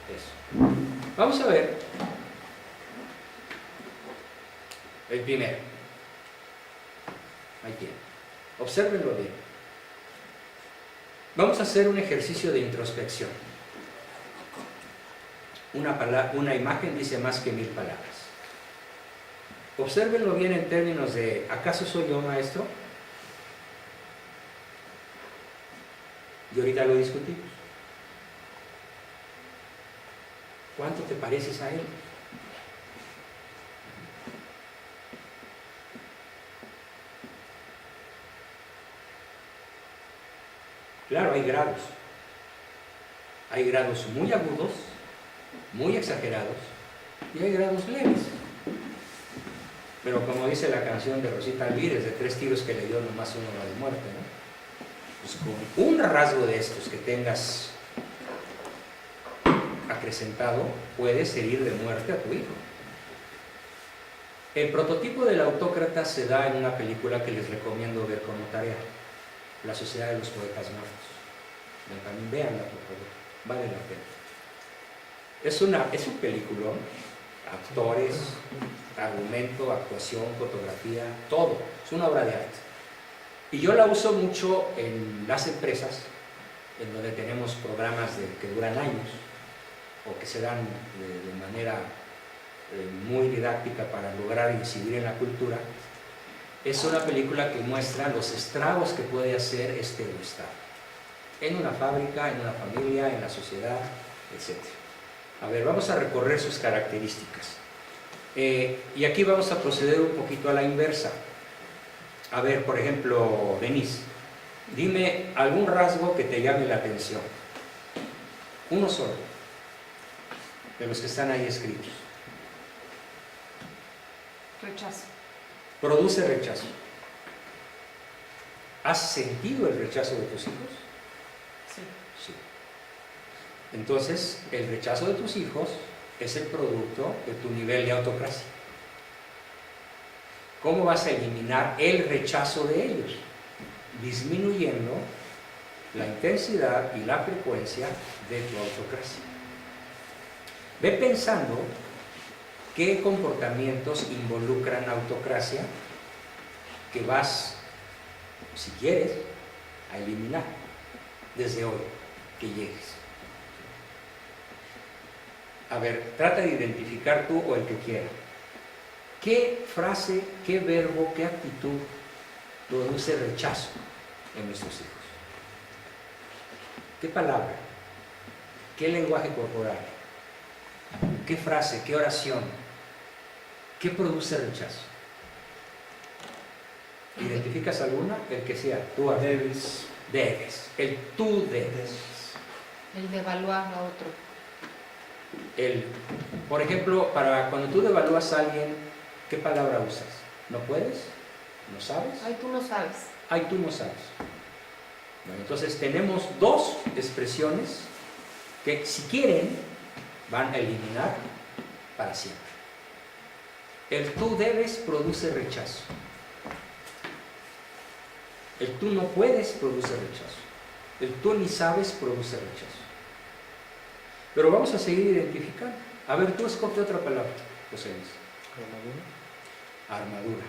Eso. Vamos a ver el primero. Ahí tiene. Obsérvenlo bien. Vamos a hacer un ejercicio de introspección. Una imagen dice más que 1000 palabras. Obsérvenlo bien en términos de, ¿acaso soy yo maestro? Y ahorita lo discutimos. ¿Cuánto te pareces a él? Claro, hay grados. Hay grados muy agudos, muy exagerados, y hay grados leves. Pero como dice la canción de Rosita Alvírez, de 3 tiros que le dio nomás uno va de muerte, ¿no? Pues con un rasgo de estos que tengas acrecentado, puedes herir de muerte a tu hijo. El prototipo del autócrata se da en una película que les recomiendo ver como tarea, La Sociedad de los Poetas Muertos. También véanla, por favor, vale la pena. Es un peliculón, actores, argumento, actuación, fotografía, todo, es una obra de arte. Y yo la uso mucho en las empresas, en donde tenemos programas que duran años, o que se dan de manera muy didáctica para lograr incidir en la cultura. Es una película que muestra los estragos que puede hacer este Estado, en una fábrica, en una familia, en la sociedad, etc. A ver, vamos a recorrer sus características. Y aquí vamos a proceder un poquito a la inversa. A ver, por ejemplo, Denise, dime algún rasgo que te llame la atención. Uno solo, de los que están ahí escritos. Rechazo. Produce rechazo. ¿Has sentido el rechazo de tus hijos? Sí. Sí. Entonces, el rechazo de tus hijos es el producto de tu nivel de autocracia. ¿Cómo vas a eliminar el rechazo de ellos? Disminuyendo la intensidad y la frecuencia de tu autocracia. Ve pensando qué comportamientos involucran autocracia que vas, si quieres, a eliminar desde hoy que llegues. A ver, trata de identificar tú o el que quiera. ¿Qué frase, qué verbo, qué actitud produce rechazo en nuestros hijos? ¿Qué palabra? ¿Qué lenguaje corporal? ¿Qué frase? ¿Qué oración? ¿Qué produce rechazo? ¿Identificas alguna? El que sea. Tú Debes. debes. El tú debes. El devaluar a otro. Por ejemplo, para cuando tú devalúas a alguien, ¿qué palabra usas? ¿No puedes? ¿No sabes? Ay, tú no sabes. Ay, tú no sabes. Bueno, entonces tenemos dos expresiones que, si quieren, van a eliminar para siempre. El tú debes produce rechazo. El tú no puedes produce rechazo. El tú ni sabes produce rechazo. Pero vamos a seguir identificando. A ver, tú escoge otra palabra, José Luis. Armadura.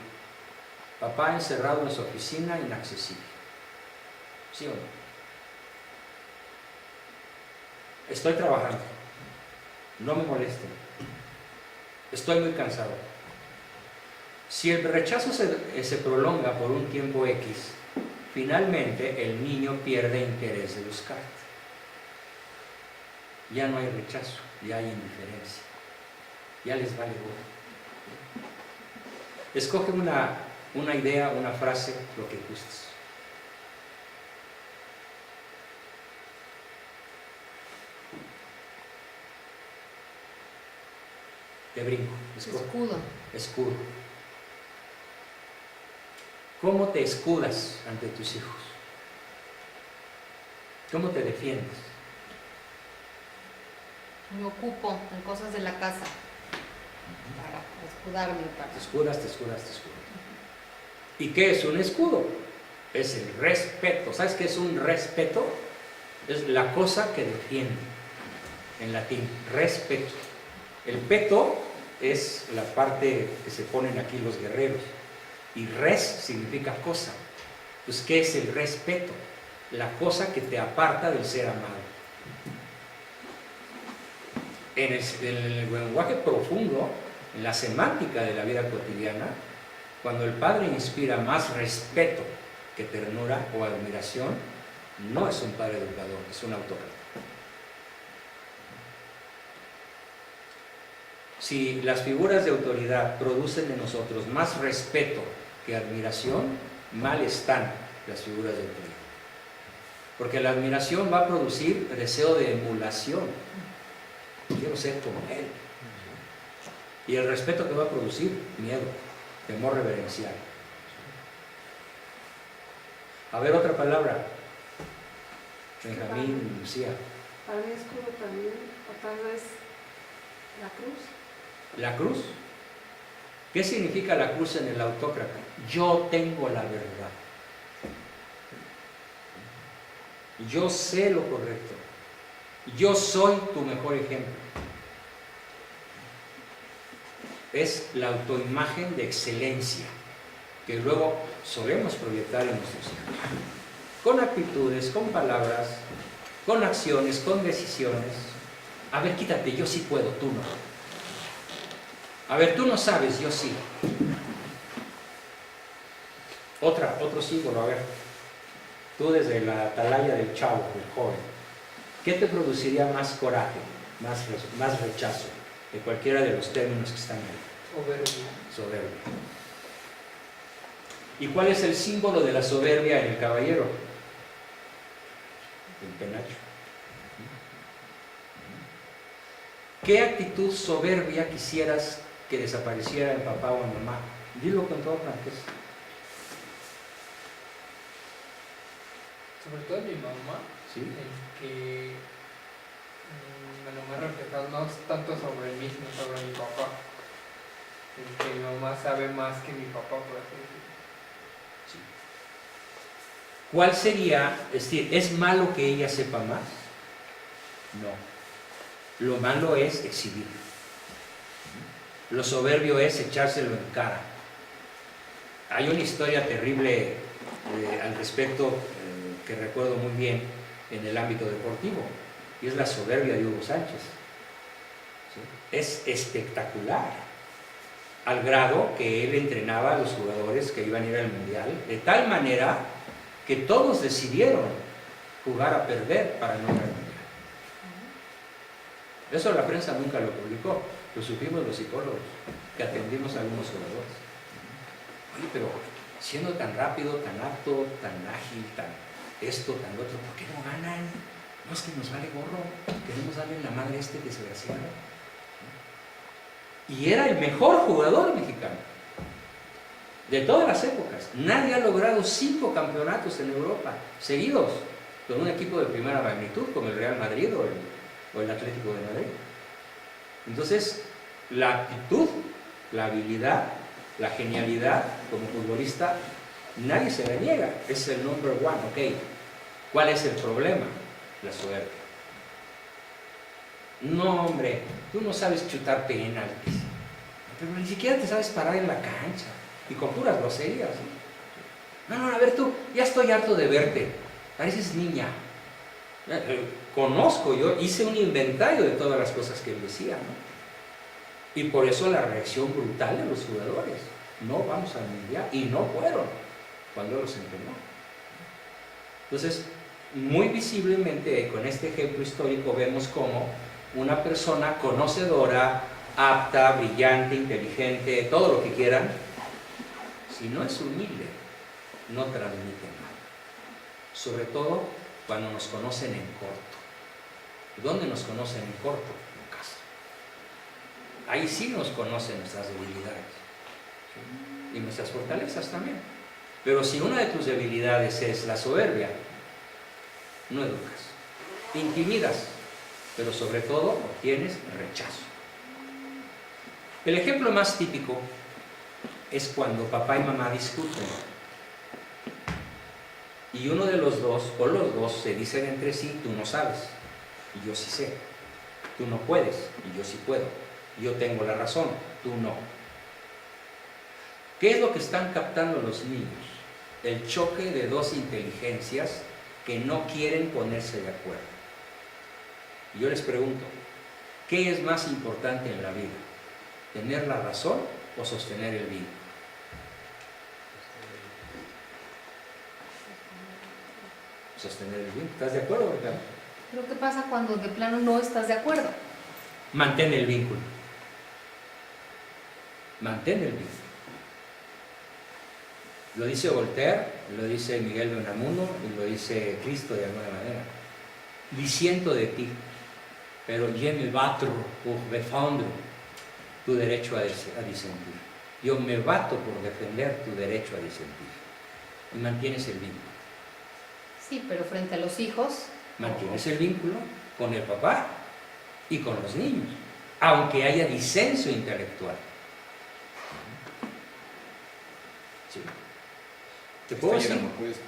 Papá encerrado en su oficina, inaccesible. ¿Sí o no? Estoy trabajando. No me molesten. Estoy muy cansado. Si el rechazo se prolonga por un tiempo X, finalmente el niño pierde interés de buscarte. Ya no hay rechazo, ya hay indiferencia. Ya les vale gorro. Escoge una idea, una frase, lo que gustes. Te brinco. Escudo. Escudo. ¿Cómo te escudas ante tus hijos? ¿Cómo te defiendes? Me ocupo en cosas de la casa para escudarme. Te escudas. ¿Y qué es un escudo? Es el respeto. ¿Sabes qué es un respeto? Es la cosa que defiende. en latín, respeto. El peto es la parte que se ponen aquí los guerreros, y res significa cosa. Entonces, ¿qué es el respeto? La cosa que te aparta del ser amado. En el lenguaje profundo, en la semántica de la vida cotidiana, cuando el padre inspira más respeto que ternura o admiración, no es un padre educador, es un autócrata. Si las figuras de autoridad producen en nosotros más respeto que admiración, mal están las figuras de autoridad. Porque la admiración va a producir deseo de emulación. Quiero ser como él. Y el respeto que va a producir, miedo, temor reverencial. A ver, otra palabra. Benjamín, Lucía. Para mí escudo también, o tal vez la cruz. La cruz. ¿Qué significa la cruz en el autócrata? Yo tengo la verdad. Yo sé lo correcto. Yo soy tu mejor ejemplo. Es la autoimagen de excelencia que luego solemos proyectar en nuestros hijos. Con actitudes, con palabras, con acciones, con decisiones. A ver, quítate, yo sí puedo, tú no. A ver, tú no sabes, yo sí. Otro símbolo, a ver. Tú desde la atalaya del chavo, del joven, ¿qué te produciría más coraje, más rechazo de cualquiera de los términos que están ahí? Soberbia. ¿Y cuál es el símbolo de la soberbia en el caballero? El penacho. ¿Qué actitud soberbia quisieras que desapareciera en papá o en mamá? Dilo con toda franqueza. Sobre todo en mi mamá, ¿Sí? en que me ha reflejado no tanto sobre mí, sino sobre mi papá. En que mi mamá sabe más que mi papá, por así decirlo. Sí. ¿Cuál sería, es decir, es malo que ella sepa más? No. Lo malo es exhibir. Lo soberbio es echárselo en cara. Hay una historia terrible al respecto que recuerdo muy bien en el ámbito deportivo, y es la soberbia de Hugo Sánchez. ¿Sí? Es espectacular, al grado que él entrenaba a los jugadores que iban a ir al Mundial, de tal manera que todos decidieron jugar a perder para no ir al Mundial. Eso la prensa nunca lo publicó, lo supimos los psicólogos que atendimos a algunos jugadores. Oye, pero siendo tan rápido, tan apto, tan ágil, tan esto, tan otro, ¿por qué no ganan? No, es que nos vale gorro, queremos darle la madre a este desgraciado. Y era el mejor jugador mexicano de todas las épocas. Nadie ha logrado 5 campeonatos en Europa seguidos con un equipo de primera magnitud como el Real Madrid o el Atlético de Madrid. Entonces, la actitud, la habilidad, la genialidad como futbolista, nadie se la niega, es el number one, ok. ¿Cuál es el problema? La soberbia. No, hombre, tú no sabes chutar penaltis, pero ni siquiera te sabes parar en la cancha, y con puras groserías. No, a ver tú, ya estoy harto de verte, pareces niña. Conozco, yo hice un inventario de todas las cosas que él decía, ¿no? Y por eso la reacción brutal de los jugadores. No vamos al mundial, y no fueron cuando los entrenó. Entonces, muy visiblemente con este ejemplo histórico vemos cómo una persona conocedora, apta, brillante, inteligente, todo lo que quieran, si no es humilde, no transmite nada. Sobre todo cuando nos conocen en corto. ¿Dónde nos conocen en corto? En casa. Ahí sí nos conocen nuestras debilidades, ¿sí? Y nuestras fortalezas también. Pero si una de tus debilidades es la soberbia, no educas, intimidas, pero sobre todo obtienes rechazo. El ejemplo más típico es cuando papá y mamá discuten y uno de los dos o los dos se dicen entre sí, tú no sabes y yo sí sé. Tú no puedes y yo sí puedo. Yo tengo la razón, tú no. ¿Qué es lo que están captando los niños? El choque de dos inteligencias que no quieren ponerse de acuerdo. Y yo les pregunto, ¿qué es más importante en la vida? ¿Tener la razón o sostener el vínculo? Sostener el vínculo. ¿Estás de acuerdo, Ricardo? Pero ¿qué pasa cuando de plano no estás de acuerdo? Mantén el vínculo. Mantén el vínculo. Lo dice Voltaire, lo dice Miguel de Unamuno y lo dice Cristo de alguna manera. Disiento de ti, pero je me bato pour défendre tu derecho a disentir. Yo me bato por defender tu derecho a disentir. Y mantienes el vínculo. Sí, pero frente a los hijos, Mantienes el vínculo con el papá y con los niños, aunque haya disenso intelectual. Sí. ¿Te puedo decir?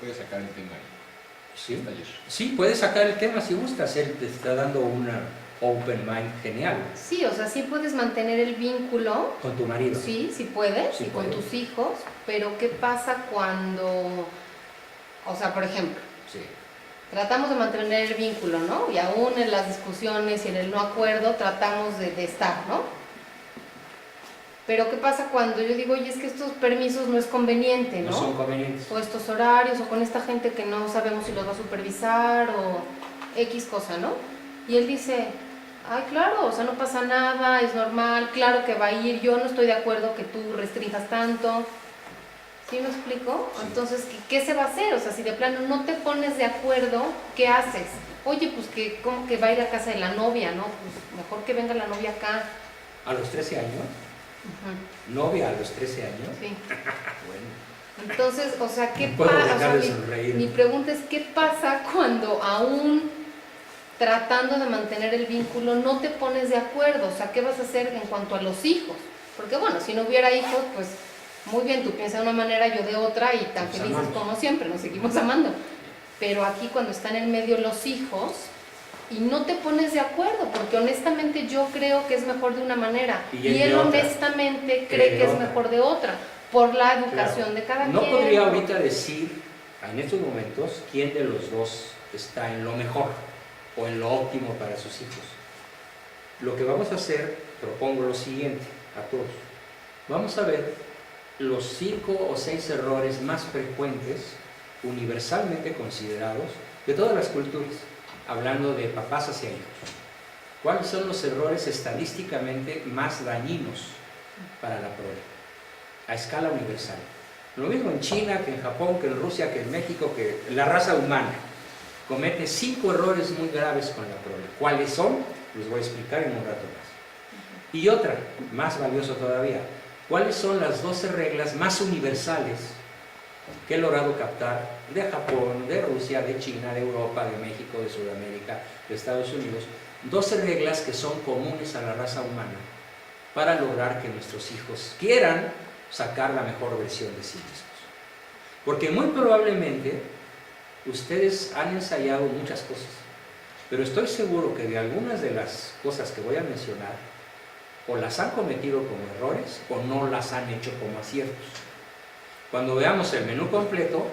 Puedes sacar el tema ahí. Sí. Está ayer. Sí, puedes sacar el tema si gustas. Él te está dando una open mind genial. sí, o sea, sí puedes mantener el vínculo, Con tu marido. sí, sí puedes, Sí y con puedes. tus hijos, pero ¿qué pasa cuando, o sea, por ejemplo, Sí. tratamos de mantener el vínculo, ¿no? Y aún en las discusiones y en el no acuerdo tratamos de estar, ¿no? Pero ¿qué pasa cuando yo digo, oye, es que estos permisos no es conveniente, No ¿no? son convenientes. O estos horarios, o con esta gente que no sabemos si los va a supervisar, o X cosa, ¿no? Y él dice, ay, claro, o sea, no pasa nada, es normal, claro que va a ir, yo no estoy de acuerdo que tú restringas tanto. ¿Sí me explico? Sí. Entonces, ¿qué se va a hacer? O sea, si de plano no te pones de acuerdo, ¿qué haces? Oye, pues que como que va a ir a casa de la novia, ¿no? Pues mejor que venga la novia acá. A los 13 años, Ujú, novia a los 13 años. sí. Bueno, Entonces, o sea, ¿qué no puedo pasa? O dejar sea, de sonreír. mi pregunta es, ¿qué pasa cuando aún tratando de mantener el vínculo no te pones de acuerdo? O sea, ¿qué vas a hacer en cuanto a los hijos? Porque bueno, si no hubiera hijos, pues muy bien, tú piensas de una manera, yo de otra, y tan Nos felices amamos. como siempre, nos seguimos amando. Pero aquí cuando están en medio los hijos y no te pones de acuerdo, porque honestamente yo creo que es mejor de una manera Y y él él de otra. honestamente Cree cree de que es otra. mejor de otra, por la educación Claro. de cada No quien. podría ahorita decir, en estos momentos, quién de los dos está en lo mejor o en lo óptimo para sus hijos. Lo que vamos a hacer, propongo lo siguiente a todos. Vamos a ver los 5 o 6 errores más frecuentes, universalmente considerados, de todas las culturas, hablando de papás hacia hijos. ¿Cuáles son los errores estadísticamente más dañinos para la prole? A escala universal. Lo mismo en China, que en Japón, que en Rusia, que en México, que la raza humana comete 5 errores muy graves con la prole. ¿Cuáles son? Los voy a explicar en un rato más. Y otra, más valioso todavía, ¿cuáles son las 12 reglas más universales que he logrado captar de Japón, de Rusia, de China, de Europa, de México, de Sudamérica, de Estados Unidos? 12 reglas que son comunes a la raza humana para lograr que nuestros hijos quieran sacar la mejor versión de sí mismos. Porque muy probablemente ustedes han ensayado muchas cosas, pero estoy seguro que de algunas de las cosas que voy a mencionar o las han cometido como errores o no las han hecho como aciertos. Cuando veamos el menú completo,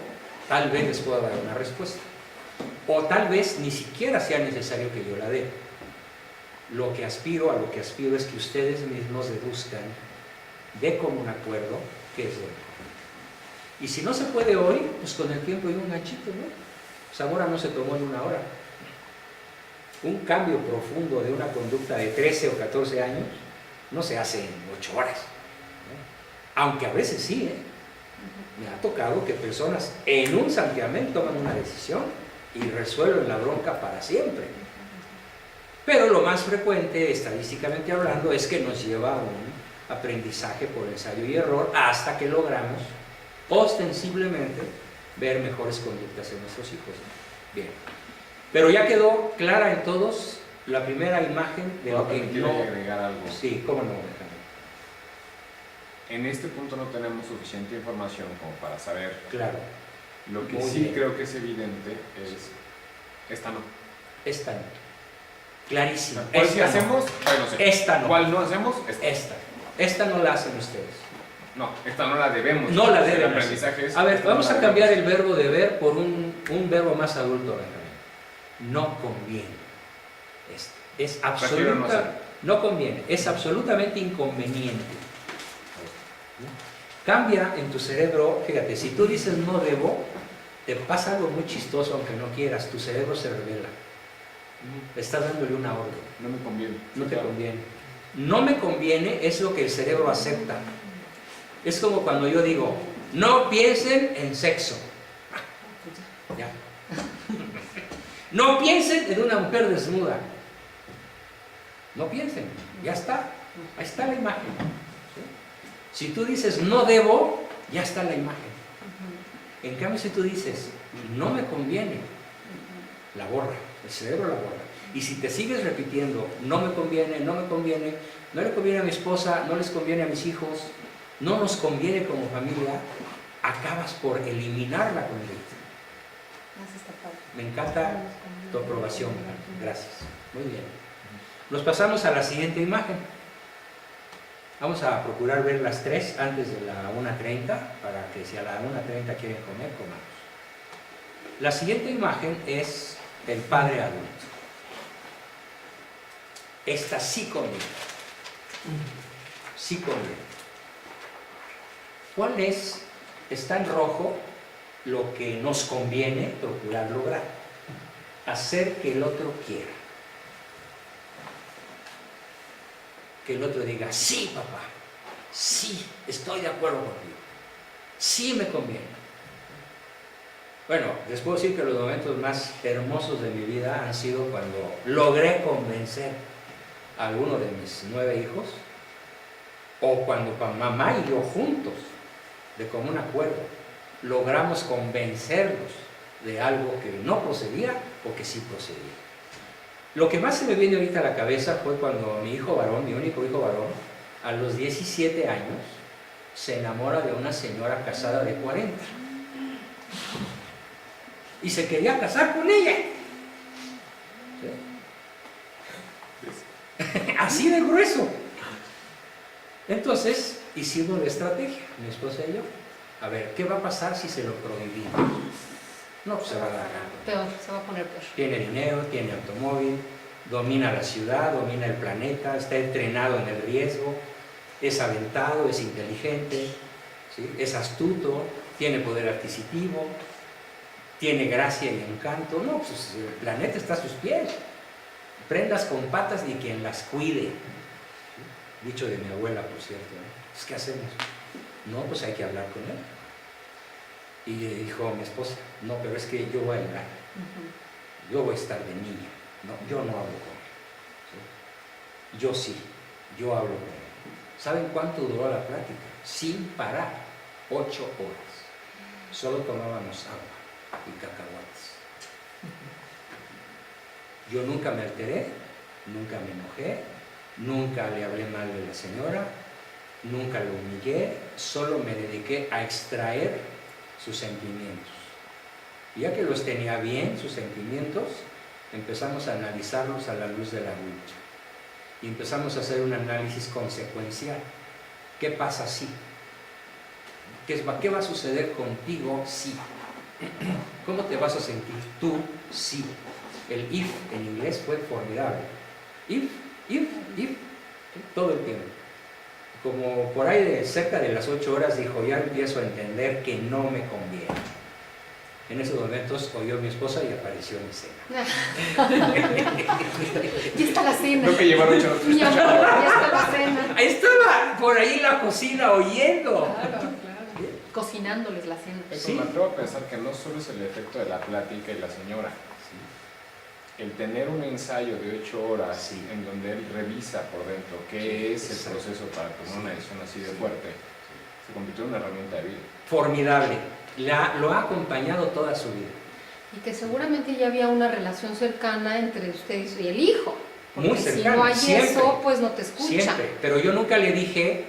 tal vez les pueda dar una respuesta, o tal vez ni siquiera sea necesario que yo la dé. A lo que aspiro es que ustedes mismos deduzcan de común acuerdo qué es lo mejor. Y si no se puede hoy, pues con el tiempo y un ganchito, ¿no? Zamora no se tomó en una hora. Un cambio profundo de una conducta de 13 o 14 años no se hace en 8 horas, ¿no? Aunque a veces sí, ¿eh? Me ha tocado que personas en un santiamén toman una decisión y resuelven la bronca para siempre. Pero lo más frecuente, estadísticamente hablando, es que nos lleva a un aprendizaje por ensayo y error hasta que logramos ostensiblemente ver mejores conductas en nuestros hijos. Bien. Pero ya quedó clara en todos la primera imagen de lo que Quiero no... agregar algo. Sí, cómo no, Alejandro. En este punto no tenemos suficiente información como para saber. Claro, Lo que Muy sí bien. creo que es evidente es esta no. esta no. Clarísimo. ¿Cuál sí Esta no. hacemos? Bueno, sí. Esta no. ¿Cuál no hacemos? Esta no la hacen ustedes. No, esta no la debemos. No la El deben aprendizaje es... A ver, esta no vamos la a cambiar el debemos. verbo deber por un verbo más adulto, Benjamín. No conviene. Es Prefiero no absoluta, hacer. no conviene, es absolutamente inconveniente. Cambia en tu cerebro, fíjate, si tú dices no debo, te pasa algo muy chistoso aunque no quieras, tu cerebro se revela. Estás dándole una orden. No me conviene. No Sí, te claro. conviene. No me conviene es lo que el cerebro acepta. Es como cuando yo digo, no piensen en sexo. Ya. No piensen en una mujer desnuda. No piensen, ya está. Ahí está la imagen. ¿Sí? Si tú dices no debo, ya está la imagen. En cambio, si tú dices no me conviene, la borra, el cerebro la borra. Y si te sigues repitiendo no me conviene, no me conviene, no le conviene a mi esposa, no les conviene a mis hijos, no nos conviene como familia, acabas por eliminar la conducta. Me encanta tu aprobación, gracias. Muy bien. Nos pasamos a la siguiente imagen. Vamos a procurar ver las tres antes de la 1:30 para que si a la 1:30 quieren comer, comamos. La siguiente imagen es el padre adulto. Esta sí conviene. Sí conviene. ¿Cuál es? Está en rojo lo que nos conviene procurar lograr. Hacer que el otro quiera. Que el otro diga, sí, papá, sí, estoy de acuerdo contigo, sí me conviene. Bueno, les puedo decir que los momentos más hermosos de mi vida han sido cuando logré convencer a alguno de mis 9 hijos, o cuando mamá y yo juntos, de común acuerdo, logramos convencerlos de algo que no procedía o que sí procedía. Lo que más se me viene ahorita a la cabeza fue cuando mi hijo varón, mi único hijo varón, a los 17 años, se enamora de una señora casada de 40. Y se quería casar con ella. ¿Sí? Así de grueso. Entonces, hicimos la estrategia, mi esposa y yo. A ver, ¿qué va a pasar si se lo prohibimos? No, pues se va a dar Peor, se va a poner peor. Tiene dinero, tiene automóvil, domina la ciudad, domina el planeta, está entrenado en el riesgo, es aventado, es inteligente, ¿sí? Es astuto, tiene poder adquisitivo, tiene gracia y encanto. No, pues el planeta está a sus pies. Prendas con patas ni quien las cuide. Dicho de mi abuela, por cierto. ¿No? ¿Qué hacemos? No, pues hay que hablar con él. Y le dijo a mi esposa, no, pero es que yo voy a hablar. Yo voy a estar de niña. No, yo no hablo con él. ¿Sí? Yo sí, yo hablo con él. ¿Saben cuánto duró la plática? Sin parar, 8 horas. Solo tomábamos agua y cacahuates. Yo nunca me alteré, nunca me enojé, nunca le hablé mal de la señora, nunca lo humillé, solo me dediqué a extraer sus sentimientos. Y ya que los tenía bien, sus sentimientos, empezamos a analizarlos a la luz del adulto. Y empezamos a hacer un análisis consecuencial. ¿Qué pasa si? ¿Qué va a suceder contigo si? ¿Cómo te vas a sentir tú si? El if en inglés fue formidable. If, todo el tiempo. Como por ahí de cerca de las 8 horas dijo, ya empiezo a entender que no me conviene. En esos momentos oyó mi esposa y apareció mi cena. Ya está la cena. Creo que llevaron 8 horas. Mi amor, ya está la cena. Estaba por ahí en la cocina oyendo. Claro. Cocinándoles la cena. Eso Sí. me atrevo a pensar que no solo es el efecto de la plática y la señora. El tener un ensayo de 8 horas Sí. en donde él revisa por dentro qué Sí, es el exacto. proceso para tomar una decisión así de fuerte, se convirtió en una herramienta de vida. Formidable. Lo ha acompañado toda su vida. Y que seguramente ya había una relación cercana entre ustedes y el hijo. Porque Muy si cercana, no hay siempre. eso, pues no te escucha. Siempre. Pero yo nunca le dije,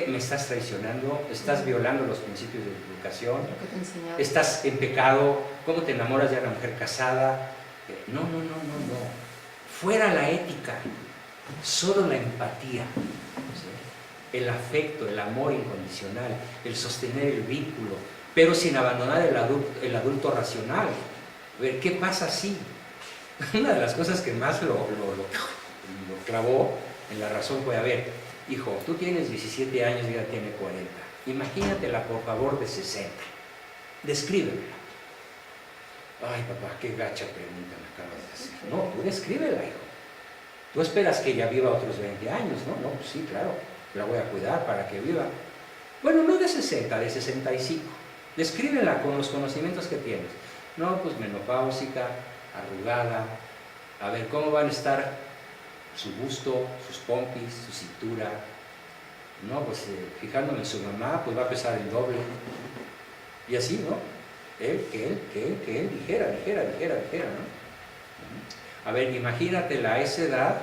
me estás traicionando, estás violando los principios de tu educación, Lo que te enseñaba. estás en pecado, ¿cómo te enamoras de una mujer casada? No. fuera la ética, solo la empatía, ¿sí? El afecto, el amor incondicional, el sostener el vínculo, pero sin abandonar el adulto racional. A ver, ¿qué pasa si? Una de las cosas que más lo clavó en la razón fue, a ver, hijo, tú tienes 17 años y ella tiene 40. Imagínatela, por favor, de 60. Descríbemela. Ay, papá, qué gacha pregunta me acabas de hacer. No, tú descríbela, hijo. Tú esperas que ella viva otros 20 años, ¿no? No, pues sí, claro, la voy a cuidar para que viva. Bueno, no de 60, de 65. Descríbela con los conocimientos que tienes. No, pues menopáusica, arrugada. A ver, ¿cómo van a estar su busto, sus pompis, su cintura? No, pues fijándome en su mamá, pues va a pesar el doble. Y así, ¿no? Él, ligera, ¿no? A ver, imagínatela a esa edad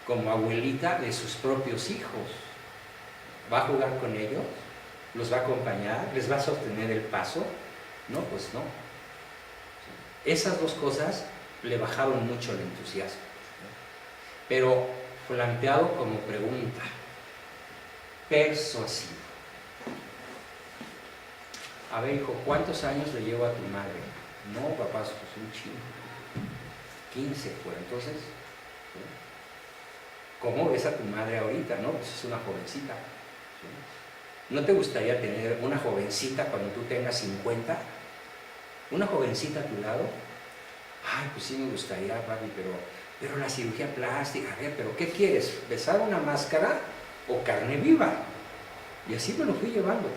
como abuelita de sus propios hijos. ¿Va a jugar con ellos? ¿Los va a acompañar? ¿Les va a sostener el paso? No, pues no. Esas dos cosas le bajaron mucho el entusiasmo. Pero planteado como pregunta, persuasivo. A ver, hijo, ¿cuántos años le llevo a tu madre? No, papá, pues un chingo. 15, pues entonces, ¿sí? ¿Cómo ves a tu madre ahorita? No, pues es una jovencita. ¿Sí? ¿No te gustaría tener una jovencita cuando tú tengas 50? ¿Una jovencita a tu lado? Ay, pues sí me gustaría, papi, pero la cirugía plástica, a ver, ¿pero qué quieres? ¿Besar una máscara o carne viva? Y así me lo fui llevando.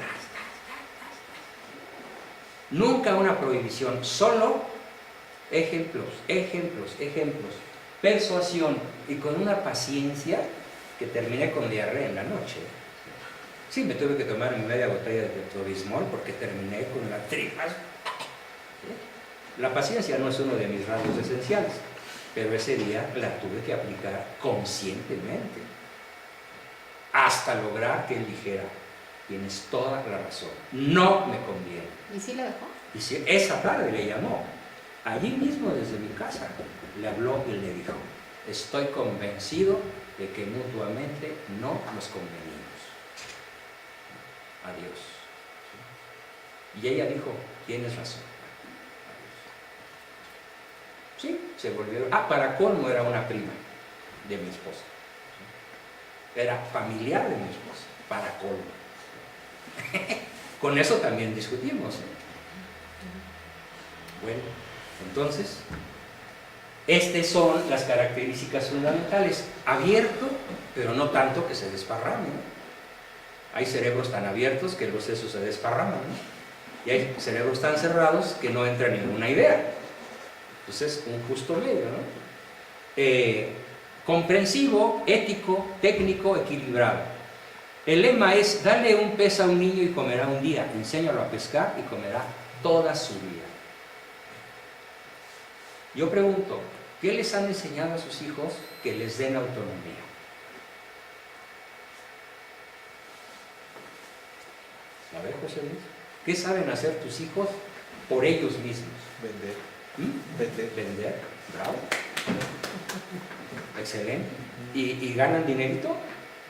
Nunca una prohibición, solo ejemplos, persuasión, y con una paciencia que terminé con diarrea en la noche. Sí, me tuve que tomar mi media botella de Pepto-Bismol porque terminé con las tripas. ¿Sí? La paciencia no es uno de mis rasgos esenciales, pero ese día la tuve que aplicar conscientemente hasta lograr que él dijera: tienes toda la razón, no me conviene. ¿Y sí le dejó? Y si esa tarde le llamó, allí mismo desde mi casa, le habló y le dijo: estoy convencido de que mutuamente no nos convenimos. Adiós. Y ella dijo: tienes razón. Adiós. Sí, se volvieron. Para colmo era una prima de mi esposa. Era familiar de mi esposa, para colmo. Con eso también discutimos. Bueno, entonces, estas son las características fundamentales. Abierto, pero no tanto que se desparrame, ¿no? Hay cerebros tan abiertos que los sesos se desparraman, ¿no? Y hay cerebros tan cerrados que no entra ninguna idea. Entonces, un justo medio, ¿no? Comprensivo, ético, técnico, equilibrado. El lema es: dale un pez a un niño y comerá un día, enséñalo a pescar y comerá toda su vida. Yo pregunto, ¿qué les han enseñado a sus hijos que les den autonomía? A ver, José Luis, ¿qué saben hacer tus hijos por ellos mismos? Vender. Vender, bravo. Excelente. ¿Y ganan dinerito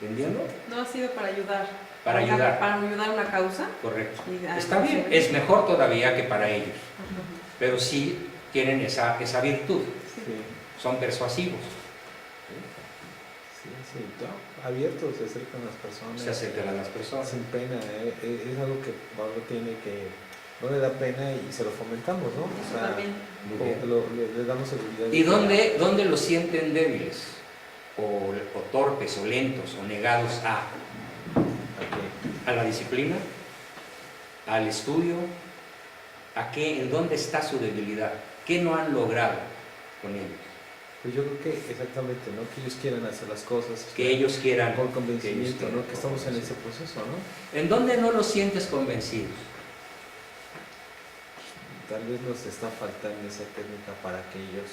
vendiendo? No ha sido para ayudar. Para ayudar. Para ayudar a una causa. Correcto. Y Está bien, es mejor todavía que para ellos, pero sí tienen esa virtud, Sí, son persuasivos, sí. Abiertos, se acercan a las personas. se acercan a las personas. Sin pena, es algo que Pablo tiene que, no le da pena y se lo fomentamos, ¿no? O sea, También. Muy como bien. que le damos seguridad. ¿Y dónde los sienten débiles? O torpes, o lentos, o negados a la disciplina, al estudio, ¿a qué? ¿En dónde está su debilidad? ¿Qué no han logrado con ellos? Pues yo creo que exactamente, ¿no? Que ellos quieran hacer las cosas. Que ellos quieran. Por convencimiento, que ellos quieran, ¿no? Que estamos en ese proceso, ¿no? ¿En dónde no los sientes convencidos? Tal vez nos está faltando esa técnica para que ellos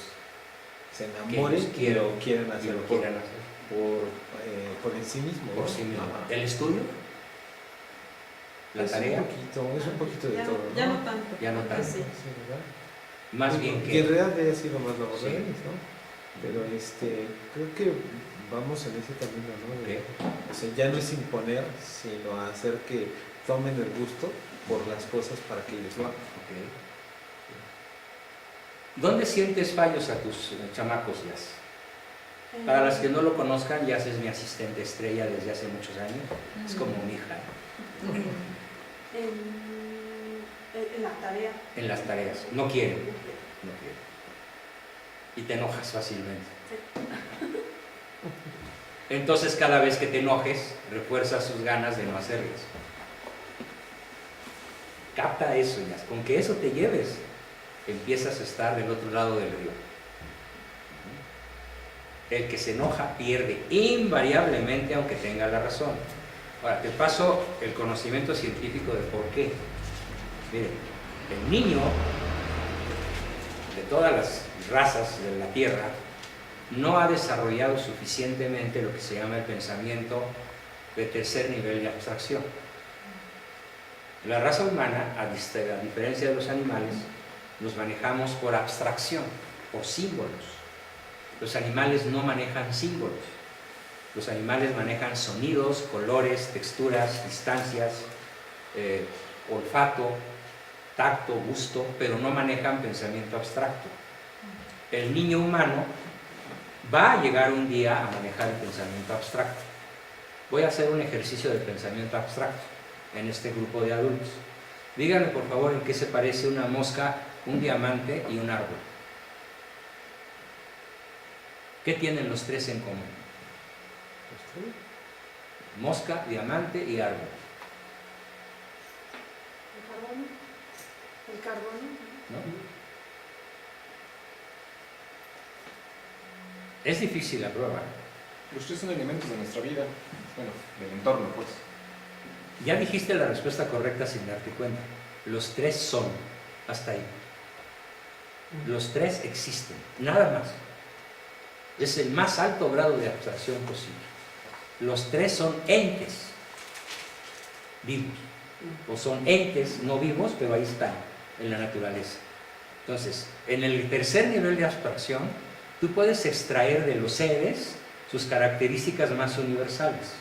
se Que enamoren ellos y lo quieran y hacer lo quieran hacer. por en sí mismo. Por ¿no? sí mismo. Ajá. ¿El estudio? ¿La Es tarea? es un poquito de todo, ¿no? Ya no tanto. Ya no tanto. Sí. Sí, ¿verdad? Más bien Que que... en realidad ha sido más labor de Sí. ellos, ¿no? Pero creo que vamos en ese camino, ¿no? Ok. O sea, ya no es imponer, sino hacer que tomen el gusto por las cosas para que ellos lo hagan. Ok. ¿Dónde sientes fallos a tus chamacos, Yas? Para las que no lo conozcan, Yas es mi asistente estrella desde hace muchos años. Es como mi hija En la tarea. en las tareas. No quiere, no quiere. Y te enojas fácilmente. Entonces, cada vez que te enojes, refuerzas sus ganas de no hacerlas. Capta eso, Yas. Con que eso te lleves, empiezas a estar del otro lado del río. El que se enoja pierde invariablemente, aunque tenga la razón. Ahora, te paso el conocimiento científico de por qué. Miren, el niño de todas las razas de la Tierra no ha desarrollado suficientemente lo que se llama el pensamiento de tercer nivel de abstracción. La raza humana, a diferencia de los animales, nos manejamos por abstracción, por símbolos. Los animales no manejan símbolos. Los animales manejan sonidos, colores, texturas, distancias, olfato, tacto, gusto, pero no manejan pensamiento abstracto. El niño humano va a llegar un día a manejar el pensamiento abstracto. Voy a hacer un ejercicio de pensamiento abstracto en este grupo de adultos. Díganme por favor en qué se parece una mosca, un diamante y un árbol. ¿Qué tienen los tres en común? Mosca, diamante y árbol. El carbono. ¿No? Es difícil la prueba. Los tres son elementos de nuestra vida, bueno, del entorno, pues. Ya dijiste la respuesta correcta sin darte cuenta. Los tres son, hasta ahí. Los tres existen, nada más. Es el más alto grado de abstracción posible. Los tres son entes vivos, o son entes no vivos, pero ahí están, en la naturaleza. Entonces, en el tercer nivel de abstracción, tú puedes extraer de los seres sus características más universales.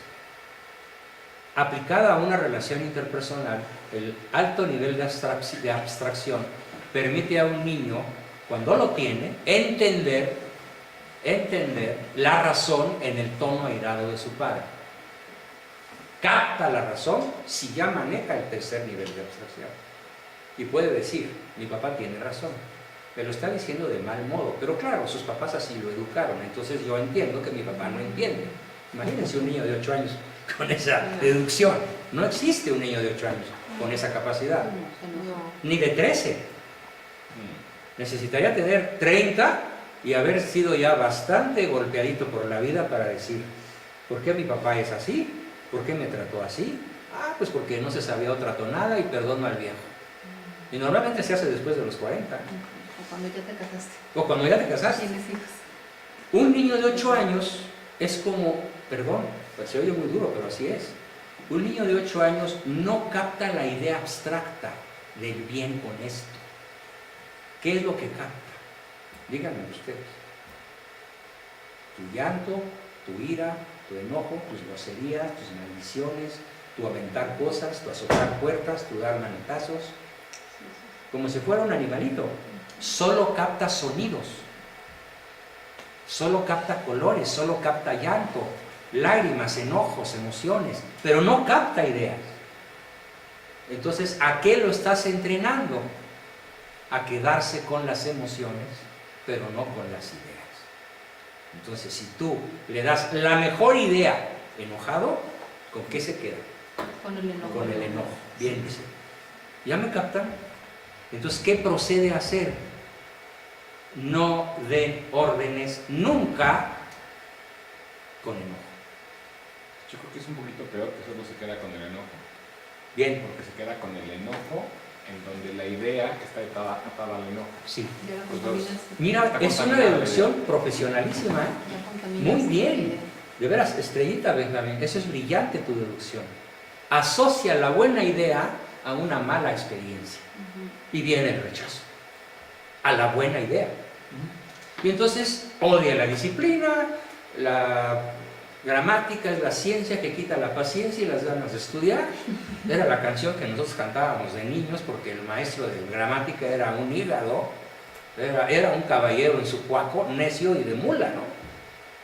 Aplicada a una relación interpersonal, el alto nivel de abstracción permite a un niño, cuando lo tiene, entender la razón en el tono airado de su padre. Capta la razón si ya maneja el tercer nivel de abstracción. Y puede decir, mi papá tiene razón, pero está diciendo de mal modo. Pero claro, sus papás así lo educaron, entonces yo entiendo que mi papá no entiende. Imagínense un niño de 8 años con esa deducción. No existe un niño de 8 años con esa capacidad, ni de 13. Necesitaría tener 30 y haber sido ya bastante golpeadito por la vida para decir, ¿por qué mi papá es así? ¿Por qué me trató así? Ah, pues porque no se sabía otra tonada y perdono al viejo. Y normalmente se hace después de los 40. O cuando ya te casaste. O cuando ya te casaste. Tienes hijos. Un niño de 8 años es como, perdón, pues se oye muy duro, pero así es. Un niño de 8 años no capta la idea abstracta del bien con esto. ¿Qué es lo que capta? Díganme ustedes. Tu llanto, tu ira, tu enojo, tus groserías, tus maldiciones, tu aventar cosas, tu azotar puertas, tu dar manetazos, como si fuera un animalito. Solo capta sonidos, solo capta colores, solo capta llanto, lágrimas, enojos, emociones, pero no capta ideas. Entonces, ¿a qué lo estás entrenando? A quedarse con las emociones, pero no con las ideas. Entonces, si tú le das la mejor idea enojado, ¿con qué se queda? Con el enojo. Con el enojo. Bien, dice. ¿Ya me captan? Entonces, ¿qué procede a hacer? No den órdenes nunca con enojo. Yo creo que es un poquito peor que solo se queda con el enojo. Bien, Porque se queda con el enojo en donde la idea está atada al enojo. sí. Ya la Pues contaminaste. Mira, Está es una contaminada deducción profesionalísima, ¿eh? Ya contaminaste. Muy bien. De veras, Estrellita Benjamín, eso es brillante tu deducción. Asocia la buena idea a una mala experiencia. Ujú. Y viene el rechazo a la buena idea. Y entonces odia la disciplina, la gramática es la ciencia que quita la paciencia y las ganas de estudiar. Era la canción que nosotros cantábamos de niños porque el maestro de gramática era un hígado, era un caballero en su cuaco, necio y de mula, ¿no?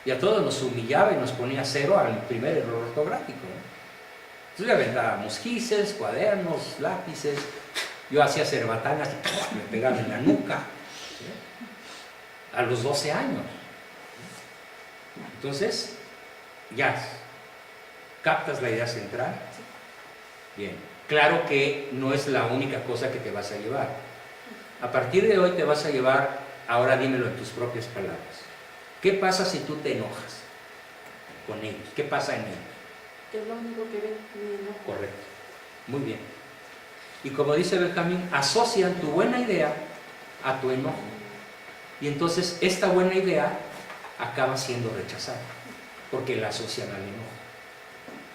Y a todos nos humillaba y nos ponía cero al primer error ortográfico, ¿no? Entonces le aventábamos gises, cuadernos, lápices. Yo hacía cerbatanas y me pegaba en la nuca, ¿sí? A los 12 años. Entonces, ya, ¿captas la idea central? Bien, claro que no es la única cosa que te vas a llevar. A partir de hoy te vas a llevar, ahora dímelo en tus propias palabras. ¿Qué pasa si tú te enojas con ellos? ¿Qué pasa en ellos? Que es lo único que ven, mi enojo. Correcto, muy bien. Y como dice Benjamín, asocian tu buena idea a tu enojo. Y entonces esta buena idea acaba siendo rechazada, porque la asocian al enojo.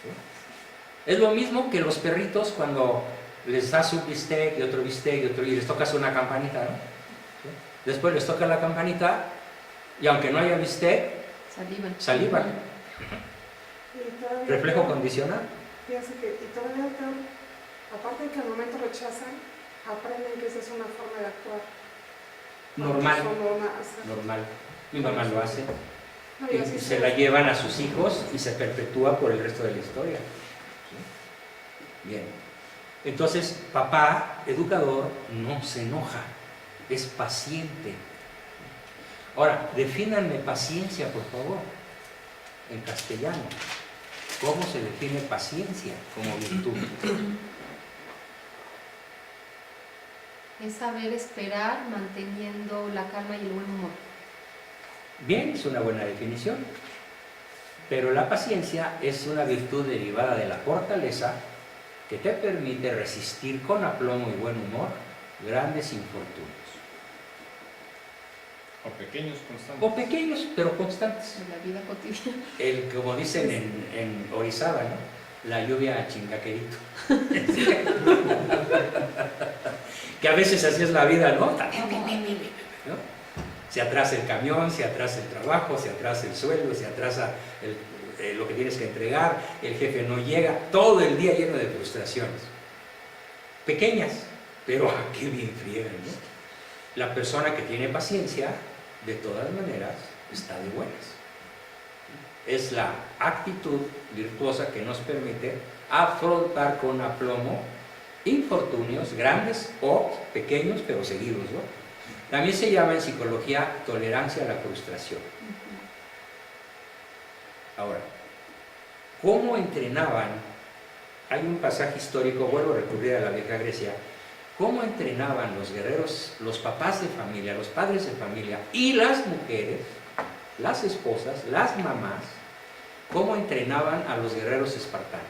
¿Sí? Es lo mismo que los perritos cuando les das un bistec y otro bistec y otro, y les tocas una campanita, ¿no? ¿Sí? Después les toca la campanita y aunque no haya bistec, salivan. Y todavía Reflejo peor, condicional. fíjense que, y todavía peor, aparte de que al momento rechazan, aprenden que esa es una forma de actuar. Normal. Son Normal. Mi mamá lo hace. no, y así Y se la llevan a sus hijos y se perpetúa por el resto de la historia. ¿Sí? Bien. Entonces, papá, educador, no se enoja, es paciente. Ahora, defínanme paciencia, por favor, en castellano. ¿Cómo se define paciencia como virtud? Es saber esperar manteniendo la calma y el buen humor. Bien, es una buena definición. Pero la paciencia es una virtud derivada de la fortaleza que te permite resistir con aplomo y buen humor grandes infortunios. O pequeños constantes. O pequeños, pero constantes. En la vida cotidiana. Como dicen en Orizaba, ¿no? La lluvia a chingaquerito. Que a veces así es la vida, ¿no? ¿No? Se atrasa el camión, se atrasa el trabajo, se atrasa el sueldo, se atrasa lo que tienes que entregar, el jefe no llega, todo el día lleno de frustraciones. Pequeñas, pero qué bien friegan, ¿no? La persona que tiene paciencia, de todas maneras, está de buenas. Es la actitud virtuosa que nos permite afrontar con aplomo infortunios grandes o pequeños, pero seguidos, ¿no? También se llama en psicología tolerancia a la frustración. Ahora, ¿cómo entrenaban? Hay un pasaje histórico, vuelvo a recurrir a la vieja Grecia. ¿Cómo entrenaban los guerreros, los papás de familia, los padres de familia y las mujeres, las esposas, las mamás? ¿Cómo entrenaban a los guerreros espartanos?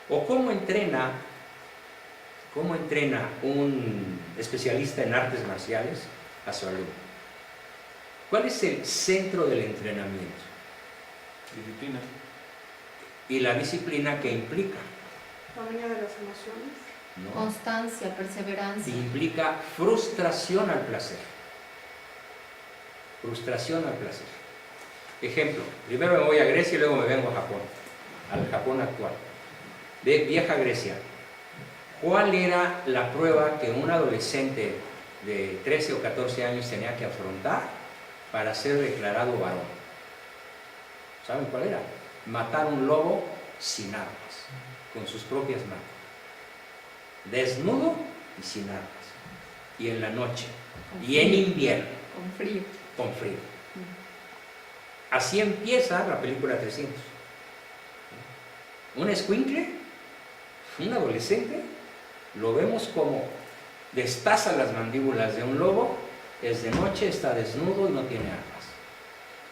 ¿O cómo entrena un especialista en artes marciales a su alumno? ¿Cuál es el centro del entrenamiento? Disciplina. Y la disciplina que implica, dominio de las emociones. ¿no? Constancia, perseverancia. Implica frustración al placer. Frustración al placer. Ejemplo, primero me voy a Grecia y luego me vengo a Japón, al Japón actual. De vieja Grecia, ¿cuál era la prueba que un adolescente de 13 o 14 años tenía que afrontar para ser declarado varón? ¿Saben cuál era? Matar un lobo sin armas, con sus propias manos. Desnudo y sin armas. Y en la noche. Y en invierno. Con frío. Con frío. Así empieza la película 300. Un escuincle, un adolescente, lo vemos como destaza las mandíbulas de un lobo, es de noche, está desnudo y no tiene armas.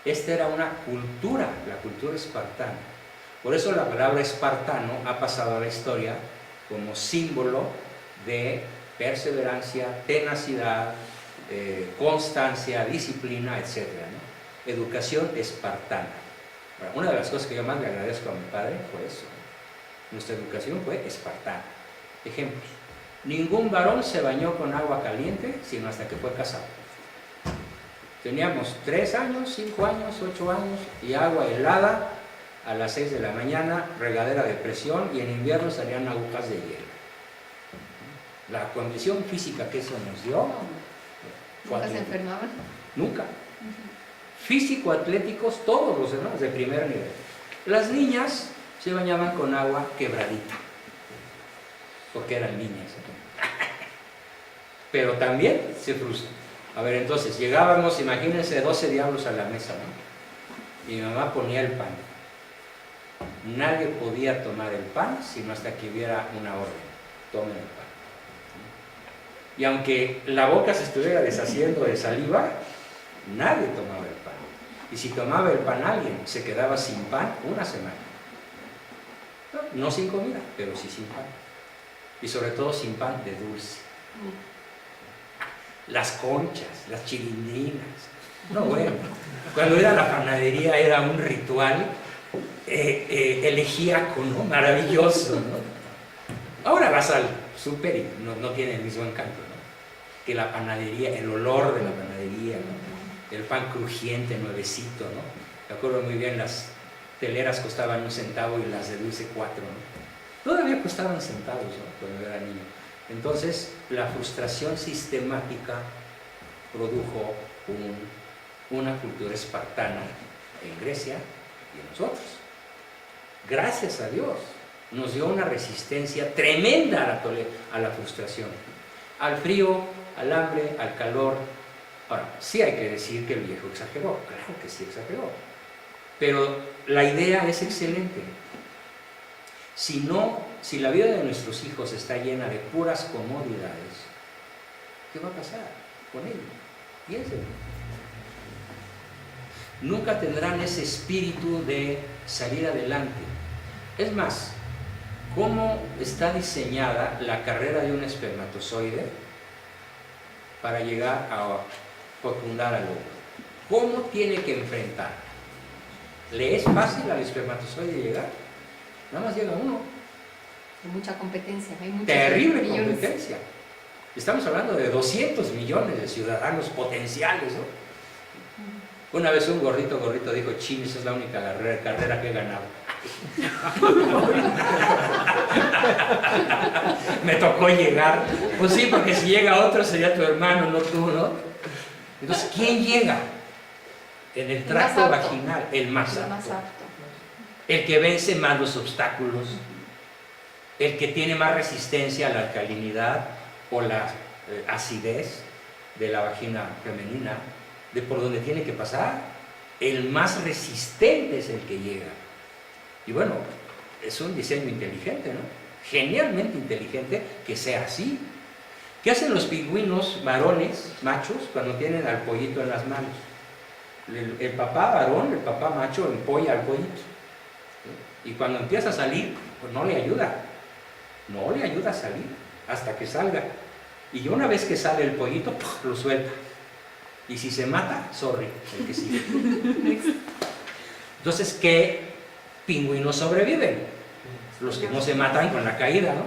Esta era una cultura, la cultura espartana. Por eso la palabra espartano ha pasado a la historia como símbolo de perseverancia, tenacidad, constancia, disciplina, etc., ¿no? Educación espartana. Bueno, una de las cosas que yo más le agradezco a mi padre fue eso. Nuestra educación fue espartana. Ejemplos. Ningún varón se bañó con agua caliente sino hasta que fue casado. Teníamos 3 años, 5 años, 8 años y agua helada a las 6 de la mañana, regadera de presión, y en invierno salían agujas de hielo. La condición física que eso nos dio fue ¿Nunca se atlética. enfermaban? Nunca. Físico-atléticos todos los demás de primer nivel. Las niñas se bañaban con agua quebradita, porque eran niñas. Pero también se frustran. A ver, entonces, llegábamos, imagínense, 12 diablos a la mesa, ¿no? Mi mamá ponía el pan. Nadie podía tomar el pan sino hasta que hubiera una orden. Tomen el pan. Y aunque la boca se estuviera deshaciendo de saliva, nadie tomaba el pan. Y si tomaba el pan alguien, se quedaba sin pan una semana. No sin comida, pero sí sin pan. Y sobre todo sin pan de dulce. Las conchas, las chilindrinas. No, bueno, cuando era la panadería era un ritual elegíaco, ¿no? Maravilloso, ¿no? Ahora vas al súper y no tiene el mismo encanto, ¿no? Que la panadería, el olor de la panadería, ¿no? El pan crujiente, nuevecito, ¿no? Me acuerdo muy bien, las teleras costaban 1 centavo y las de dulce 4, ¿no? Todavía costaban centavos, ¿no? Cuando era niño. Entonces, la frustración sistemática produjo una cultura espartana en Grecia y en nosotros. Gracias a Dios, nos dio una resistencia tremenda a la frustración, al frío, al hambre, al calor. Ahora, sí hay que decir que el viejo exageró, claro que sí exageró, pero la idea es excelente. Si la vida de nuestros hijos está llena de puras comodidades, ¿qué va a pasar con ellos? Piénsenlo. Nunca tendrán ese espíritu de salir adelante. Es más, ¿cómo está diseñada la carrera de un espermatozoide para llegar a fecundar al óvulo? ¿Cómo tiene que enfrentar? ¿Le es fácil al espermatozoide llegar? Nada más llega uno. Hay mucha competencia. Hay muchos Terrible millones. competencia. Estamos hablando de 200 millones de ciudadanos potenciales, ¿no? Una vez un gordito dijo, chin, esa es la única carrera que he ganado. Me tocó llegar. Pues sí, porque si llega otro sería tu hermano, no tú, ¿no? Entonces, ¿quién llega? En el tracto vaginal, el más apto. El que vence más los obstáculos, el que tiene más resistencia a la alcalinidad o la acidez de la vagina femenina, de por donde tiene que pasar. El más resistente es el que llega. Y bueno, es un diseño inteligente, ¿no? Genialmente inteligente que sea así. ¿Qué hacen los pingüinos varones, machos, cuando tienen al pollito en las manos? El papá varón, el papá macho empolla al pollito. Y cuando empieza a salir, pues no le ayuda a salir hasta que salga. Y una vez que sale el pollito, ¡puf!, lo suelta. Y si se mata, sorry, el que sigue. Entonces, ¿qué pingüinos sobreviven? Los que no se matan con la caída, ¿no?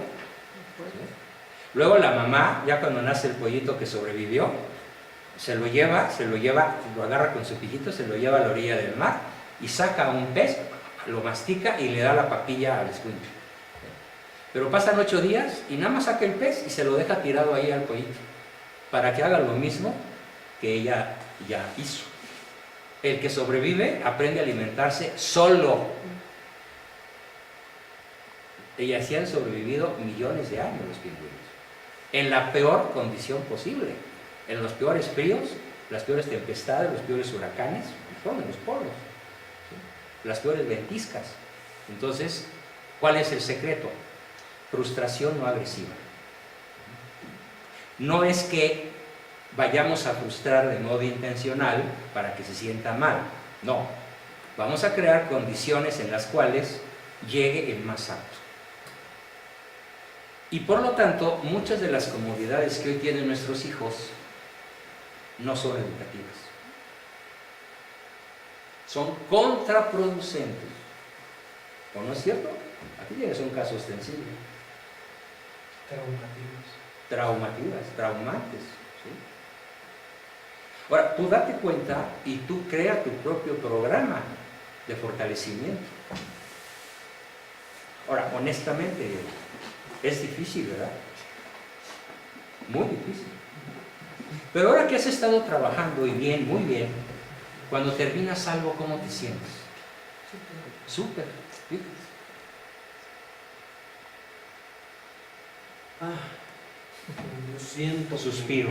Luego la mamá, ya cuando nace el pollito que sobrevivió, se lo lleva, lo agarra con su pijito, se lo lleva a la orilla del mar y saca un pez, lo mastica y le da la papilla al escuincle. Pero pasan 8 días y nada más saca el pez y se lo deja tirado ahí al pollito, para que haga lo mismo que ella ya hizo. El que sobrevive aprende a alimentarse solo. Y así han sobrevivido millones de años los pingüinos, en la peor condición posible, en los peores fríos, las peores tempestades, los peores huracanes, son en los polos, ¿sí? Las peores ventiscas. Entonces, ¿cuál es el secreto? Frustración no agresiva. No es que vayamos a frustrar de modo intencional para que se sienta mal, no. Vamos a crear condiciones en las cuales llegue el más apto. Y por lo tanto, muchas de las comodidades que hoy tienen nuestros hijos no son educativas. Son contraproducentes. ¿O no es cierto? Aquí tienes un caso extensible. traumantes. ¿Sí? Ahora, tú date cuenta y tú crea tu propio programa de fortalecimiento. Ahora, honestamente, es difícil, ¿verdad? Muy difícil. Pero ahora que has estado trabajando y bien, muy bien, cuando terminas algo, ¿cómo te sientes? Súper. Fíjate. Lo siento. Suspiro.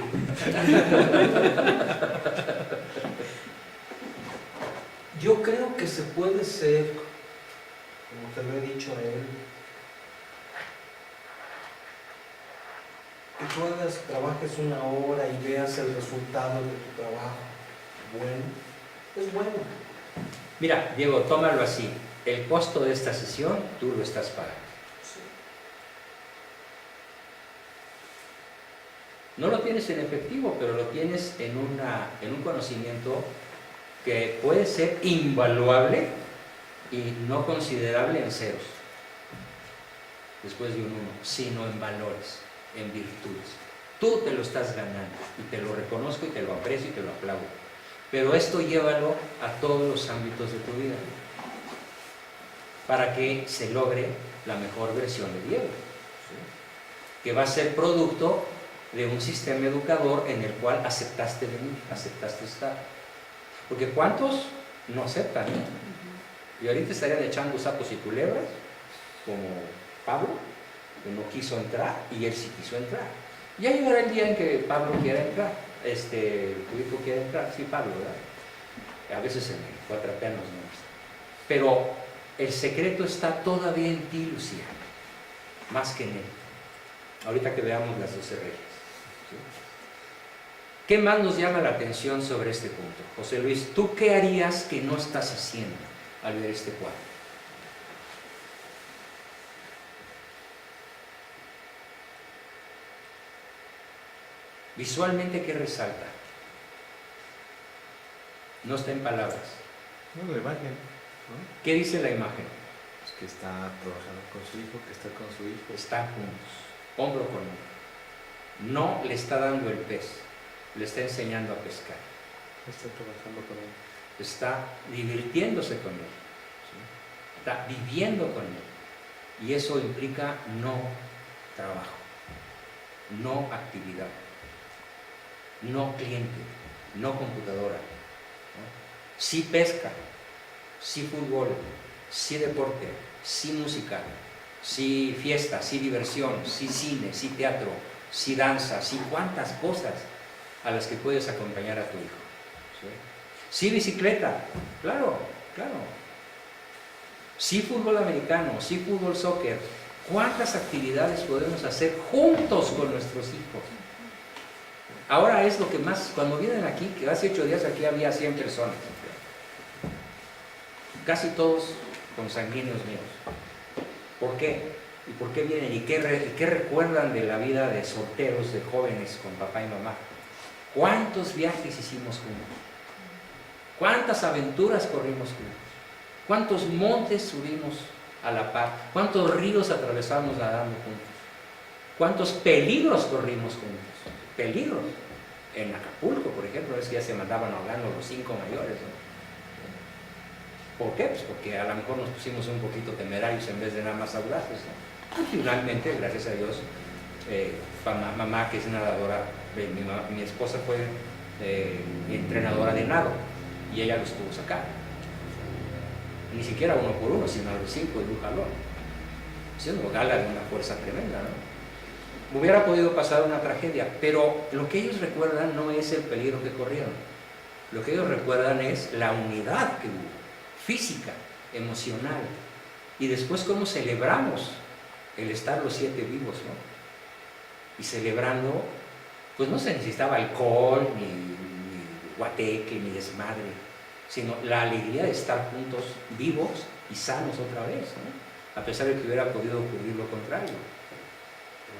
Yo creo que se puede ser, como te lo he dicho a él, que tú trabajes una hora y veas el resultado de tu trabajo. Bueno, es bueno. Mira, Diego, tómalo así. El costo de esta sesión, tú lo estás pagando. No lo tienes en efectivo, pero lo tienes en un conocimiento que puede ser invaluable y no considerable en ceros, después de un 1, sino en valores, en virtudes. Tú te lo estás ganando y te lo reconozco y te lo aprecio y te lo aplaudo. Pero esto llévalo a todos los ámbitos de tu vida para que se logre la mejor versión de Diego, ¿sí? Que va a ser producto de un sistema educador en el cual aceptaste venir, aceptaste estar. Porque ¿cuántos no aceptan? Y ahorita estarían echando sapos y culebras, como Pablo, que no quiso entrar y él sí quiso entrar. Ya llegará el día en que Pablo quiera entrar, tu hijo quiere entrar, sí, Pablo, ¿verdad? A veces se me cuatrapean los nombres. Pero el secreto está todavía en ti, Lucía, más que en él. Ahorita que veamos las 12 reglas. ¿Sí? ¿Qué más nos llama la atención sobre este punto? José Luis, ¿tú qué harías que no estás haciendo al ver este cuadro? Visualmente, ¿qué resalta? No está en palabras. No, la imagen, ¿no? ¿Qué dice la imagen? Pues que está trabajando con su hijo, que está con su hijo. Están juntos, hombro con hombro. No le está dando el pez, le está enseñando a pescar. Está trabajando con él. Está divirtiéndose con él, ¿sí? Está viviendo con él. Y eso implica no trabajo, no actividad, no cliente, no computadora, ¿no? Sí pesca, sí fútbol, sí deporte, sí música, sí fiesta, sí diversión, sí cine, sí teatro, sí danza, sí cuántas cosas a las que puedes acompañar a tu hijo. Sí, bicicleta, claro, claro. Sí fútbol americano, sí fútbol soccer. ¿Cuántas actividades podemos hacer juntos con nuestros hijos? Ahora es lo que más, cuando vienen aquí, que hace 8 días aquí había 100 personas, casi todos consanguíneos míos. ¿Por qué? ¿Y por qué vienen? ¿Y qué recuerdan de la vida de solteros, de jóvenes con papá y mamá? ¿Cuántos viajes hicimos juntos? ¿Cuántas aventuras corrimos juntos? ¿Cuántos montes subimos a la par? ¿Cuántos ríos atravesamos nadando juntos? ¿Cuántos peligros corrimos juntos? Peligros. En Acapulco, por ejemplo, es que ya se mandaban ahogando los 5 mayores, ¿no? ¿Por qué? Pues porque a lo mejor nos pusimos un poquito temerarios en vez de nada más audaces, ¿no? Y finalmente, gracias a Dios, mamá, que es nadadora, mi esposa fue entrenadora de nado y ella los pudo sacar. Ni siquiera 1 por 1, sino a los 5 de un jalón, siendo gala de una fuerza tremenda, ¿no? Hubiera podido pasar una tragedia, pero lo que ellos recuerdan no es el peligro que corrieron. Lo que ellos recuerdan es la unidad que hubo, física, emocional, y después cómo celebramos el estar los 7 vivos, ¿no? Y celebrando, pues no se necesitaba alcohol, ni guateque, ni desmadre, sino la alegría de estar juntos, vivos y sanos otra vez, ¿no? A pesar de que hubiera podido ocurrir lo contrario.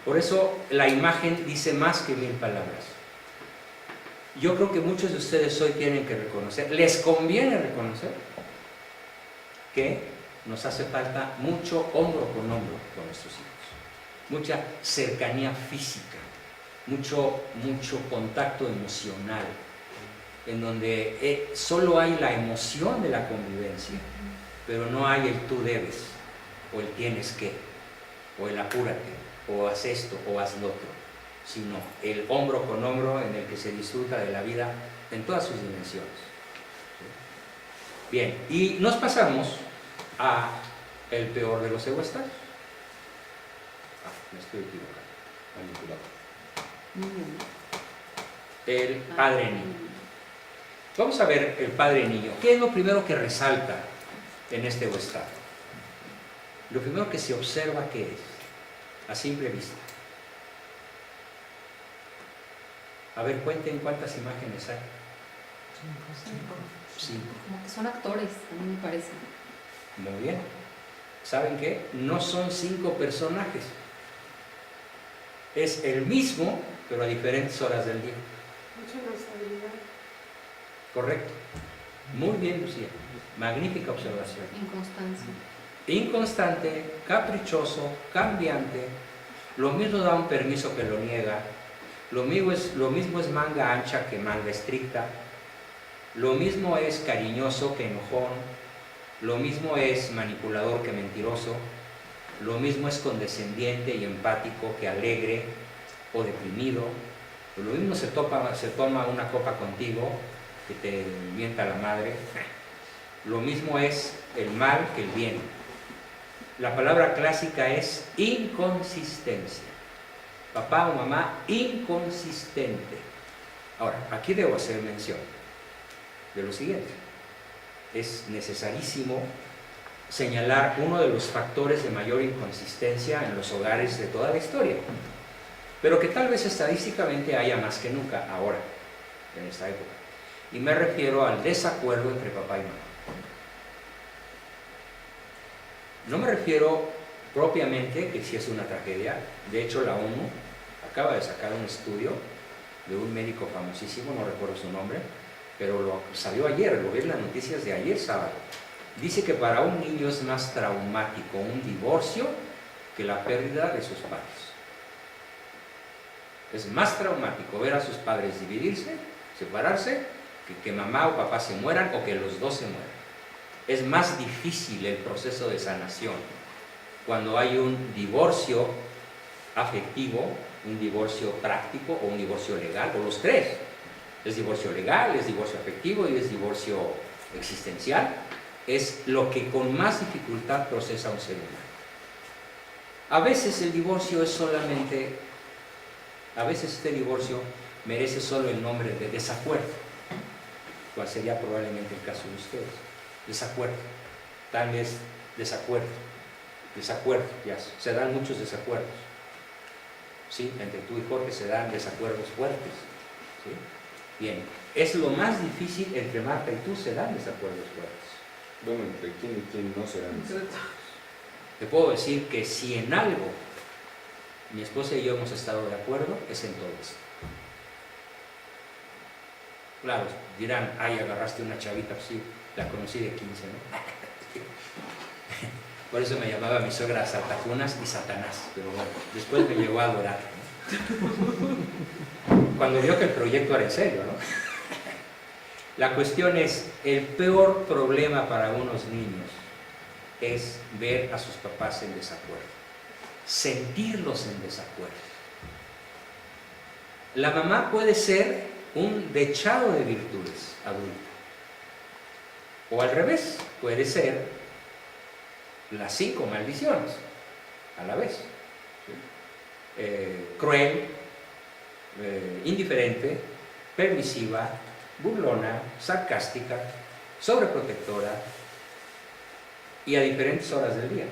Por eso la imagen dice más que 1000 palabras. Yo creo que muchos de ustedes hoy tienen que reconocer, les conviene reconocer que nos hace falta mucho hombro con hombro con nuestros hijos, mucha cercanía física, mucho contacto emocional, en donde solo hay la emoción de la convivencia, pero no hay el tú debes, o el tienes que, o el apúrate, o haz esto, o haz lo otro, sino el hombro con hombro en el que se disfruta de la vida en todas sus dimensiones. Bien, y nos pasamos a el peor de los egoestados. Me estoy equivocando, manipulado. El padre niño. Vamos a ver el padre niño. ¿Qué es lo primero que resalta en este estado? Lo primero que se observa que es, a simple vista. A ver, cuenten cuántas imágenes hay. 5. Como que son actores, a mí me parece. Muy bien. ¿Saben qué? No son 5 personajes. Es el mismo, pero a diferentes horas del día. Mucha inestabilidad. Correcto. Muy bien, Lucía. Magnífica observación. Inconstancia. Inconstante, caprichoso, cambiante. Lo mismo da un permiso que lo niega. Lo mismo es manga ancha que manga estricta. Lo mismo es cariñoso que enojón. Lo mismo es manipulador que mentiroso. Lo mismo es condescendiente y empático que alegre o deprimido. Lo mismo se toma una copa contigo que te mienta la madre. Lo mismo es el mal que el bien. La palabra clásica es inconsistencia. Papá o mamá inconsistente. Ahora, aquí debo hacer mención de lo siguiente. Es necesarísimo señalar uno de los factores de mayor inconsistencia en los hogares de toda la historia, pero que tal vez estadísticamente haya más que nunca ahora, en esta época. Y me refiero al desacuerdo entre papá y mamá. No me refiero propiamente que si es una tragedia. De hecho, la ONU acaba de sacar un estudio de un médico famosísimo, no recuerdo su nombre, pero lo salió ayer, lo vi en las noticias de ayer sábado. Dice que para un niño es más traumático un divorcio que la pérdida de sus padres. Es más traumático ver a sus padres dividirse, separarse, que mamá o papá se mueran o que los dos se mueran. Es más difícil el proceso de sanación cuando hay un divorcio afectivo, un divorcio práctico o un divorcio legal, o los tres. Es divorcio legal, es divorcio afectivo y es divorcio existencial. Es lo que con más dificultad procesa un ser humano. A veces el divorcio es solamente, a veces este divorcio merece solo el nombre de desacuerdo, cual sería probablemente el caso de ustedes. Desacuerdo, tal vez desacuerdo, ya se dan muchos desacuerdos. ¿Sí? Entre tú y Jorge se dan desacuerdos fuertes. ¿Sí? Bien, es lo más difícil, entre Marta y tú se dan desacuerdos fuertes. Bueno, entre quién y quién no serán. Te puedo decir que si en algo mi esposa y yo hemos estado de acuerdo, es en todo esto. Claro, dirán, ay, agarraste una chavita, pues sí, la conocí de 15, ¿no? Por eso me llamaba mi suegra Saltacunas y Satanás, pero bueno, después me llegó a adorar, ¿no? Cuando vio que el proyecto era en serio, ¿no? La cuestión es, el peor problema para unos niños es ver a sus papás en desacuerdo, sentirlos en desacuerdo. La mamá puede ser un dechado de virtudes adulto, o al revés, puede ser las 5 maldiciones a la vez. ¿Sí? Cruel, indiferente, permisiva, burlona, sarcástica, sobreprotectora y a diferentes horas del día.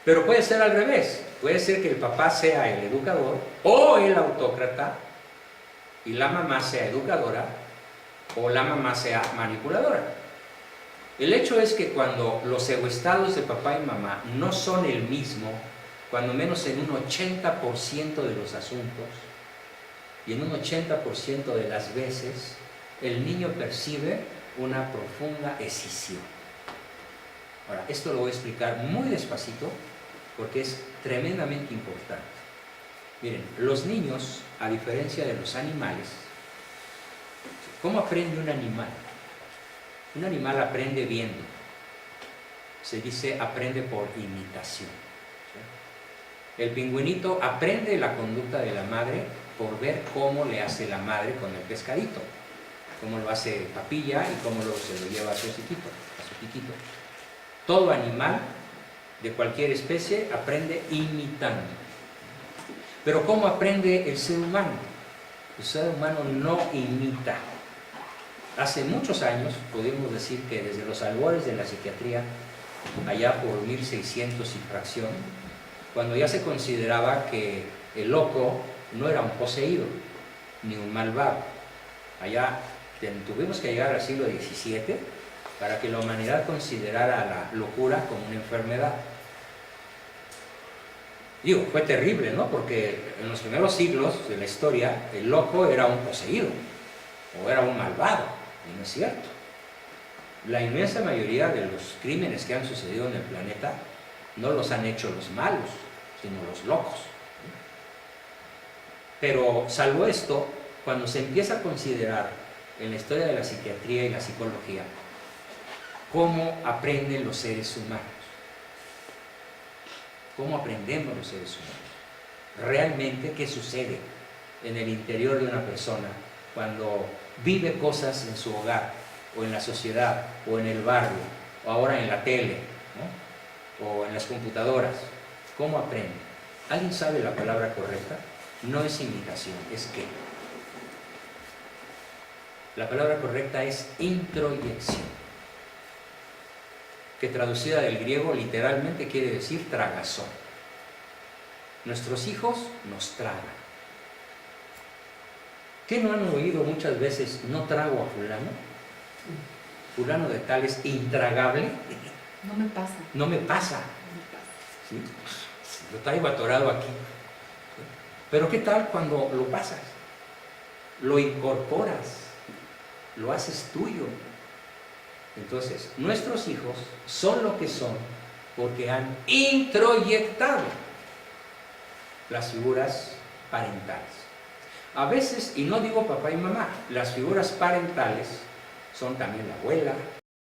Pero puede ser al revés, puede ser que el papá sea el educador o el autócrata y la mamá sea educadora o la mamá sea manipuladora. El hecho es que cuando los egoestados de papá y mamá no son el mismo, cuando menos en un 80% de los asuntos y en un 80% de las veces, el niño percibe una profunda escisión. Ahora, esto lo voy a explicar muy despacito porque es tremendamente importante. Miren, los niños, a diferencia de los animales, ¿cómo aprende un animal? Un animal aprende viendo. Se dice aprende por imitación. El pingüinito aprende la conducta de la madre por ver cómo le hace la madre con el pescadito, cómo lo hace papilla y cómo luego se lo lleva a su hociquito, a su piquito. Todo animal de cualquier especie aprende imitando. Pero ¿cómo aprende el ser humano? El ser humano no imita. Hace muchos años, podemos decir que desde los albores de la psiquiatría, allá por 1600 y fracción, cuando ya se consideraba que el loco no era un poseído, ni un malvado. Allá tuvimos que llegar al siglo XVII para que la humanidad considerara la locura como una enfermedad. Digo, fue terrible, ¿no? Porque en los primeros siglos de la historia, el loco era un poseído, o era un malvado, y no es cierto. La inmensa mayoría de los crímenes que han sucedido en el planeta no los han hecho los malos, sino los locos. Pero salvo esto, cuando se empieza a considerar en la historia de la psiquiatría y la psicología cómo aprenden los seres humanos, cómo aprendemos los seres humanos, realmente qué sucede en el interior de una persona cuando vive cosas en su hogar, o en la sociedad, o en el barrio, o ahora en la tele, ¿no? O en las computadoras. ¿Cómo aprende? ¿Alguien sabe la palabra correcta? No es imitación, es qué. La palabra correcta es introyección, que traducida del griego literalmente quiere decir tragazón. Nuestros hijos nos tragan. ¿Qué no han oído muchas veces? No trago a fulano. Fulano de tal es intragable. No me pasa. No me pasa. ¿Sí? Lo traigo atorado aquí. Pero ¿qué tal cuando lo pasas? Lo incorporas, lo haces tuyo. Entonces, nuestros hijos son lo que son porque han introyectado las figuras parentales. A veces, y no digo papá y mamá, las figuras parentales son también la abuela,